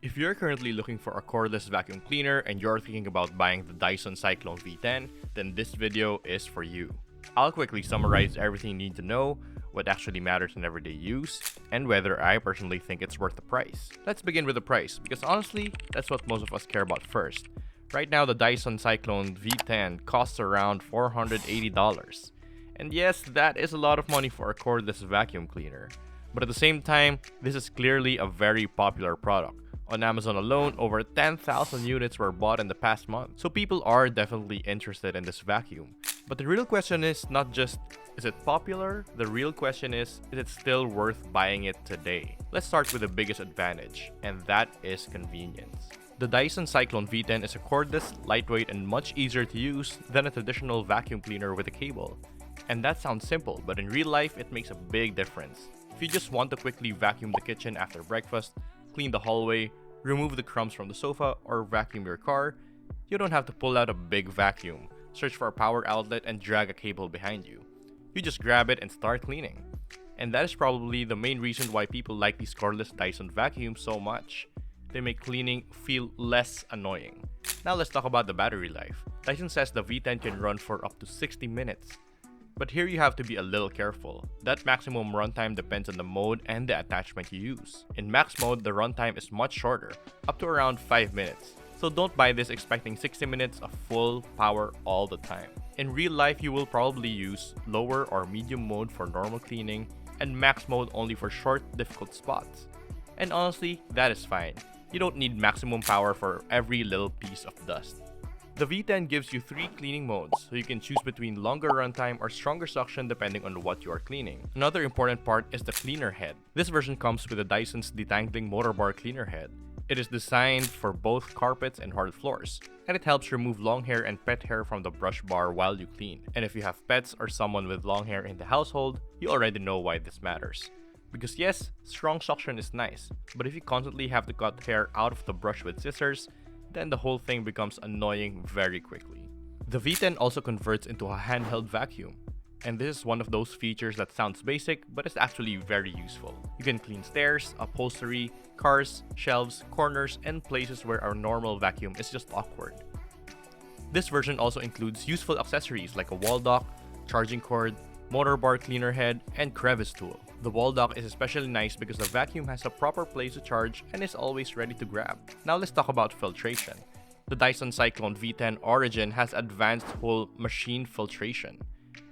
If you're currently looking for a cordless vacuum cleaner and you're thinking about buying the Dyson Cyclone V10, then this video is for you. I'll quickly summarize everything you need to know, what actually matters in everyday use, and whether I personally think it's worth the price. Let's begin with the price, because honestly, that's what most of us care about first. Right now, the Dyson Cyclone V10 costs around $480. And yes, that is a lot of money for a cordless vacuum cleaner. But at the same time, this is clearly a very popular product. On Amazon alone, over 10,000 units were bought in the past month. So people are definitely interested in this vacuum. But the real question is not just, is it popular? The real question is it still worth buying it today? Let's start with the biggest advantage, and that is convenience. The Dyson Cyclone V10 is a cordless, lightweight, and much easier to use than a traditional vacuum cleaner with a cable. And that sounds simple, but in real life, it makes a big difference. If you just want to quickly vacuum the kitchen after breakfast, clean the hallway, remove the crumbs from the sofa, or vacuum your car, you don't have to pull out a big vacuum, search for a power outlet, and drag a cable behind you. You just grab it and start cleaning. And that is probably the main reason why people like these cordless Dyson vacuums so much. They make cleaning feel less annoying. Now let's talk about the battery life. Dyson says the V10 can run for up to 60 minutes. But here you have to be a little careful. That maximum runtime depends on the mode and the attachment you use. In max mode, the runtime is much shorter, up to around 5 minutes. So don't buy this expecting 60 minutes of full power all the time. In real life, you will probably use lower or medium mode for normal cleaning and max mode only for short, difficult spots. And honestly, that is fine. You don't need maximum power for every little piece of dust. The V10 gives you 3 cleaning modes, so you can choose between longer runtime or stronger suction depending on what you are cleaning. Another important part is the cleaner head. This version comes with the Dyson's detangling motor bar cleaner head. It is designed for both carpets and hard floors, and it helps remove long hair and pet hair from the brush bar while you clean. And if you have pets or someone with long hair in the household, you already know why this matters. Because yes, strong suction is nice, but if you constantly have to cut hair out of the brush with scissors, then the whole thing becomes annoying very quickly. The V10 also converts into a handheld vacuum, and this is one of those features that sounds basic but is actually very useful. You can clean stairs, upholstery, cars, shelves, corners, and places where our normal vacuum is just awkward. This version also includes useful accessories like a wall dock, charging cord, motor bar cleaner head, and crevice tool. The wall dock is especially nice because the vacuum has a proper place to charge and is always ready to grab. Now let's talk about filtration. The Dyson Cyclone V10 Origin has advanced whole machine filtration.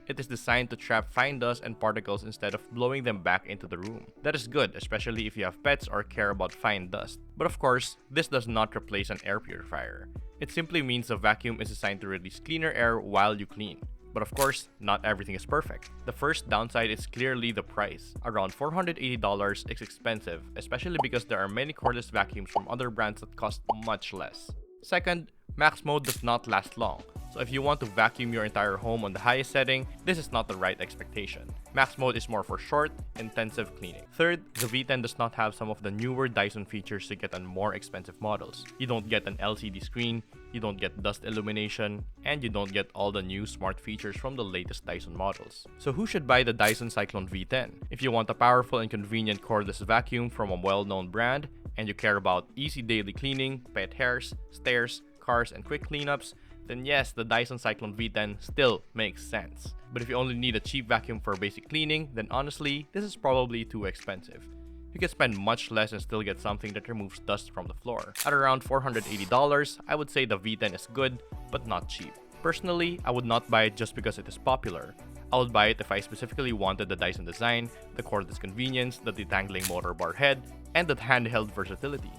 It is designed to trap fine dust and particles instead of blowing them back into the room. That is good, especially if you have pets or care about fine dust. But of course, this does not replace an air purifier. It simply means the vacuum is designed to release cleaner air while you clean. But of course, not everything is perfect. The first downside is clearly the price. Around $480 is expensive, especially because there are many cordless vacuums from other brands that cost much less. Second, max mode does not last long. So if you want to vacuum your entire home on the highest setting, this is not the right expectation. Max mode is more for short, intensive cleaning. Third, the V10 does not have some of the newer Dyson features you get on more expensive models. You don't get an LCD screen, you don't get dust illumination, and you don't get all the new smart features from the latest Dyson models. So who should buy the Dyson Cyclone V10? If you want a powerful and convenient cordless vacuum from a well-known brand, and you care about easy daily cleaning, pet hairs, stairs, cars, and quick cleanups, then yes, the Dyson Cyclone V10 still makes sense. But if you only need a cheap vacuum for basic cleaning, then honestly, this is probably too expensive. You can spend much less and still get something that removes dust from the floor. At around $480, I would say the V10 is good, but not cheap. Personally, I would not buy it just because it is popular. I would buy it if I specifically wanted the Dyson design, the cordless convenience, the detangling motor bar head, and the handheld versatility.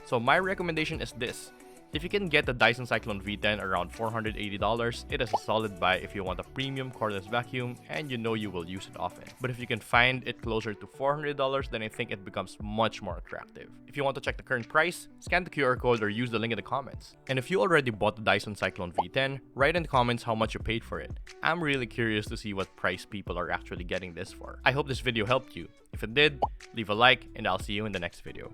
So my recommendation is this. If you can get the Dyson Cyclone V10 around $480, it is a solid buy if you want a premium cordless vacuum and you know you will use it often. But if you can find it closer to $400, then I think it becomes much more attractive. If you want to check the current price, scan the QR code or use the link in the comments. And if you already bought the Dyson Cyclone V10, write in the comments how much you paid for it. I'm really curious to see what price people are actually getting this for. I hope this video helped you. If it did, leave a like and I'll see you in the next video.